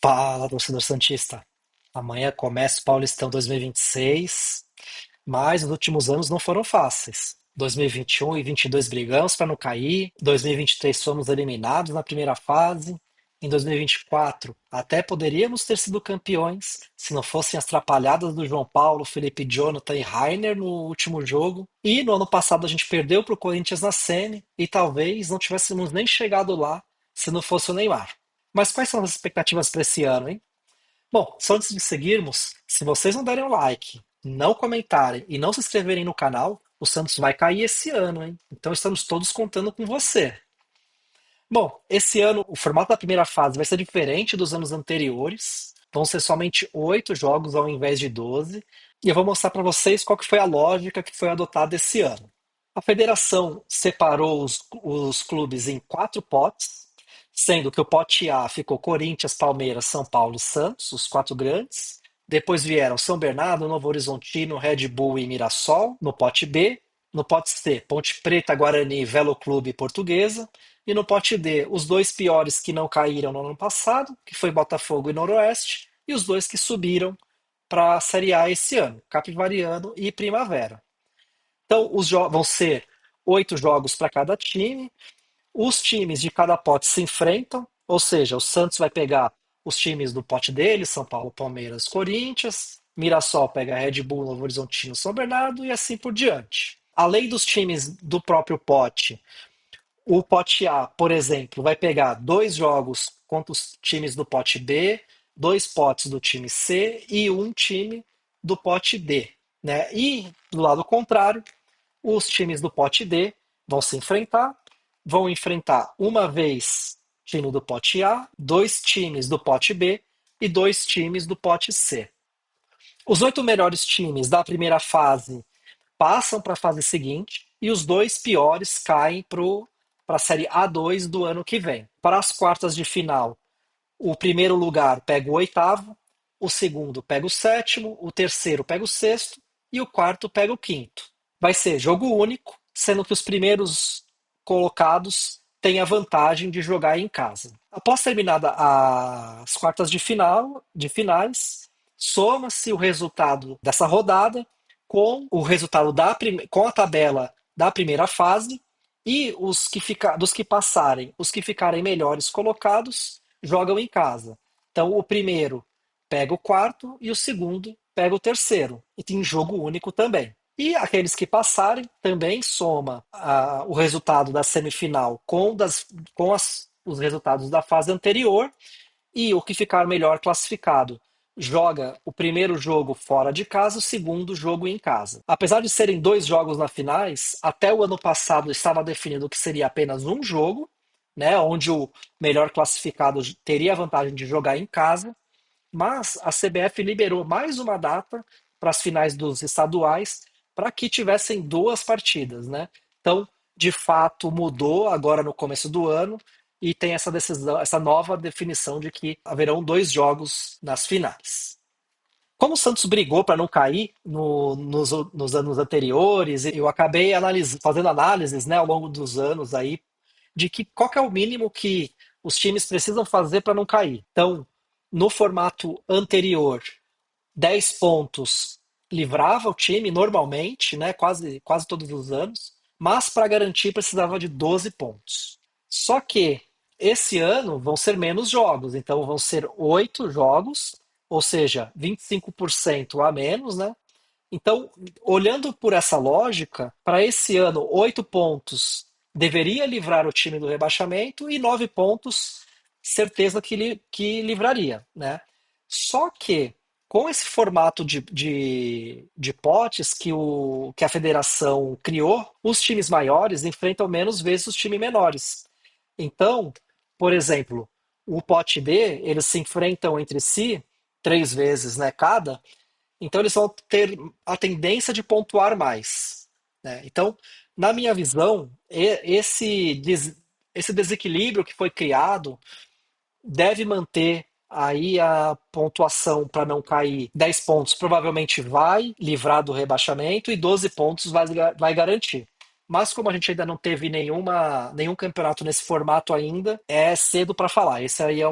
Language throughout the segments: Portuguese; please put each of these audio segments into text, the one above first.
Fala, torcedor Santista. Amanhã começa o Paulistão 2026, mas os últimos anos não foram fáceis. 2021 e 22 brigamos para não cair. 2023 fomos eliminados na primeira fase. Em 2024 até poderíamos ter sido campeões se não fossem as trapalhadas do João Paulo, Felipe Jonathan e Rainer no último jogo. E no ano passado a gente perdeu para o Corinthians na semi e talvez não tivéssemos nem chegado lá se não fosse o Neymar. Mas quais são as expectativas para esse ano, hein? Bom, só antes de seguirmos, se vocês não derem um like, não comentarem e não se inscreverem no canal, o Santos vai cair esse ano, hein? Então estamos todos contando com você. Bom, esse ano o formato da primeira fase vai ser diferente dos anos anteriores. Vão ser somente 8 jogos ao invés de 12. E eu vou mostrar para vocês qual que foi a lógica que foi adotada esse ano. A federação separou os clubes em 4 potes, sendo que o pote A ficou Corinthians, Palmeiras, São Paulo e Santos, os 4 grandes. Depois vieram São Bernardo, Novo Horizontino, Red Bull e Mirassol no pote B. No pote C, Ponte Preta, Guarani, Velo Clube e Portuguesa. E no pote D, os dois piores que não caíram no ano passado, que foi Botafogo e Noroeste, e os dois que subiram para a Série A esse ano, Capivariano e Primavera. Então, vão ser 8 jogos para cada time. Os times de cada pote se enfrentam, ou seja, o Santos vai pegar os times do pote dele, São Paulo, Palmeiras, Corinthians, Mirassol pega Red Bull, Novo Horizontino, São Bernardo e assim por diante. Além dos times do próprio pote, o pote A, por exemplo, vai pegar 2 jogos contra os times do pote B, 2 potes do time C e um time do pote D. Né? E, do lado contrário, os times do pote D vão enfrentar uma vez time do pote A, 2 times do pote B e 2 times do pote C. Os 8 melhores times da primeira fase passam para a fase seguinte e os 2 piores caem para a Série A2 do ano que vem. Para as quartas de final, o primeiro lugar pega o oitavo, o segundo pega o sétimo, o terceiro pega o sexto e o quarto pega o quinto. Vai ser jogo único, sendo que os primeiros colocados têm a vantagem de jogar em casa. Após terminada as quartas de finais, soma-se o resultado dessa rodada com o resultado com a tabela da primeira fase e dos que passarem, os que ficarem melhores colocados jogam em casa. Então o primeiro pega o quarto e o segundo pega o terceiro. E tem jogo único também. E aqueles que passarem também soma o resultado da semifinal os resultados da fase anterior e o que ficar melhor classificado joga o primeiro jogo fora de casa, o segundo jogo em casa. Apesar de serem 2 jogos na finais, até o ano passado estava definido que seria apenas um jogo, né, onde o melhor classificado teria a vantagem de jogar em casa, mas a CBF liberou mais uma data para as finais dos estaduais para que tivessem 2 partidas, né? Então, de fato, mudou agora no começo do ano e tem essa decisão, essa nova definição de que haverão 2 jogos nas finais. Como o Santos brigou para não cair nos anos anteriores, eu acabei fazendo análises, né, ao longo dos anos aí de que qual que é o mínimo que os times precisam fazer para não cair. Então, no formato anterior, 10 pontos livrava o time normalmente, né, quase todos os anos, mas para garantir precisava de 12 pontos. Só que esse ano vão ser menos jogos, então vão ser 8 jogos, ou seja, 25% a menos, né? Então, olhando por essa lógica, para esse ano, 8 pontos deveria livrar o time do rebaixamento e 9 pontos, certeza que livraria, né? Só que, com esse formato de potes que a federação criou, os times maiores enfrentam menos vezes os times menores. Então, por exemplo, o pote D, eles se enfrentam entre si 3 vezes, né, cada, então eles vão ter a tendência de pontuar mais, né? Então, na minha visão, esse desequilíbrio que foi criado deve manter aí a pontuação para não cair. 10 pontos provavelmente vai livrar do rebaixamento e 12 pontos vai garantir. Mas como a gente ainda não teve nenhum campeonato nesse formato ainda, é cedo para falar. Esse aí é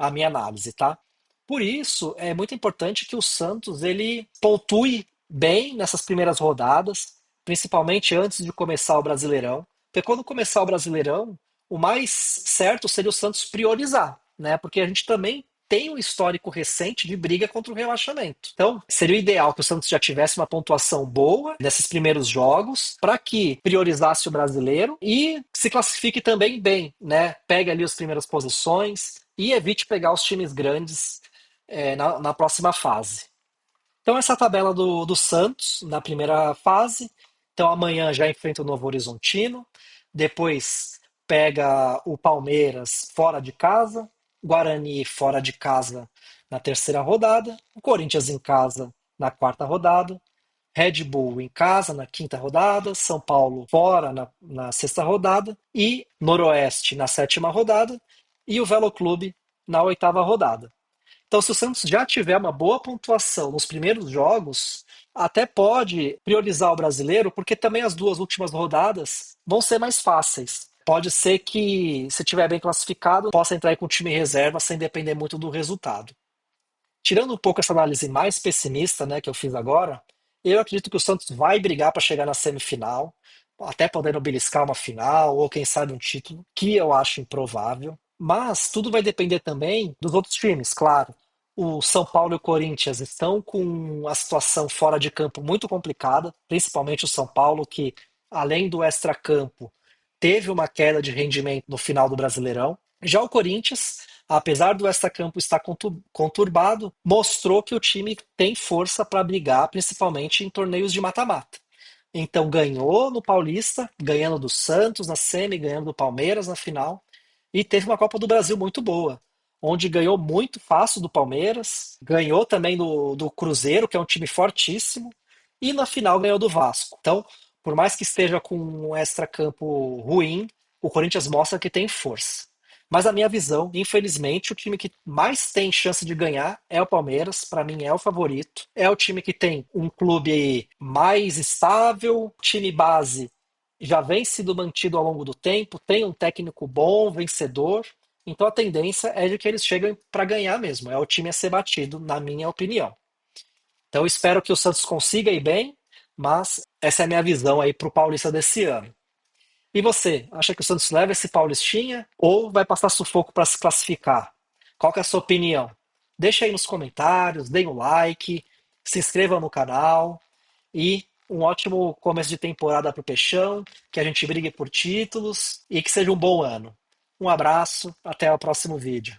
a minha análise, tá? Por isso, é muito importante que o Santos ele pontue bem nessas primeiras rodadas, principalmente antes de começar o Brasileirão. Porque quando começar o Brasileirão, o mais certo seria o Santos priorizar, né? Porque a gente também tem um histórico recente de briga contra o rebaixamento. Então, seria o ideal que o Santos já tivesse uma pontuação boa nesses primeiros jogos, para que priorizasse o brasileiro e se classifique também bem, né? Pegue ali as primeiras posições e evite pegar os times grandes na próxima fase. Então, essa é a tabela do Santos na primeira fase. Então, amanhã já enfrenta o Novo Horizontino. Depois pega o Palmeiras fora de casa. Guarani fora de casa na terceira rodada. O Corinthians em casa na quarta rodada. Red Bull em casa na quinta rodada. São Paulo fora na sexta rodada. E Noroeste na sétima rodada. E o Velo Clube na oitava rodada. Então, se o Santos já tiver uma boa pontuação nos primeiros jogos, até pode priorizar o brasileiro, porque também as duas últimas rodadas vão ser mais fáceis. Pode ser que, se tiver bem classificado, possa entrar aí com o time reserva sem depender muito do resultado. Tirando um pouco essa análise mais pessimista, né, que eu fiz agora, eu acredito que o Santos vai brigar para chegar na semifinal, até podendo beliscar uma final ou quem sabe um título, que eu acho improvável. Mas tudo vai depender também dos outros times, claro. O São Paulo e o Corinthians estão com a situação fora de campo muito complicada, principalmente o São Paulo, que além do extracampo, teve uma queda de rendimento no final do Brasileirão. Já o Corinthians, apesar do extracampo estar conturbado, mostrou que o time tem força para brigar, principalmente em torneios de mata-mata. Então ganhou no Paulista, ganhando do Santos na semi, ganhando do Palmeiras na final, e teve uma Copa do Brasil muito boa, onde ganhou muito fácil do Palmeiras, ganhou também do Cruzeiro, que é um time fortíssimo, e na final ganhou do Vasco. Então, por mais que esteja com um extracampo ruim, o Corinthians mostra que tem força. Mas a minha visão, infelizmente, o time que mais tem chance de ganhar é o Palmeiras. Para mim é o favorito. É o time que tem um clube mais estável, time base já vem sido mantido ao longo do tempo, tem um técnico bom, vencedor. Então a tendência é de que eles cheguem para ganhar mesmo. É o time a ser batido, na minha opinião. Então eu espero que o Santos consiga ir bem, mas essa é a minha visão aí para o Paulista desse ano. E você, acha que o Santos leva esse Paulistinha ou vai passar sufoco para se classificar? Qual que é a sua opinião? Deixa aí nos comentários, deem um like, se inscrevam no canal e um ótimo começo de temporada para o Peixão, que a gente brigue por títulos e que seja um bom ano. Um abraço, até o próximo vídeo.